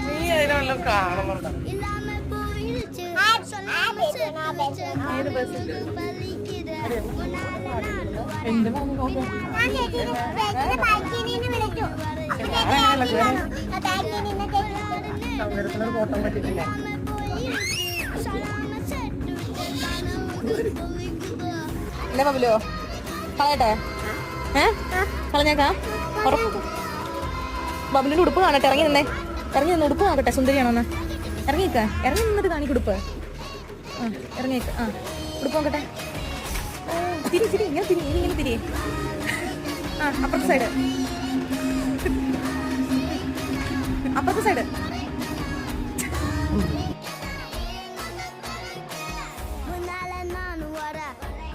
നീ അതിനെല്ലാം കാണുന്നുണ്ടോ? എന്റെ ഫോട്ടോ പറ്റിട്ടില്ല. അല്ലേ ബബുലോ? കളയട്ടെ? കളഞ്ഞേക്കാം. ബബുലിന്റെ ഉടുപ്പ് കാണട്ടെ. ഇറങ്ങി നിന്ന് ഉടുപ്പ് നോക്കട്ടെ. സുന്ദരിയാണോന്ന് ഇറങ്ങി നിന്നിട്ട് കാണിക്ക് ഉടുപ്പ്. ഇറങ്ങിയേക്ക്. ഉടുപ്പ് നോക്കട്ടെ. ഇങ്ങനെ തിരി. അപ്പുറത്തെ സൈഡ്.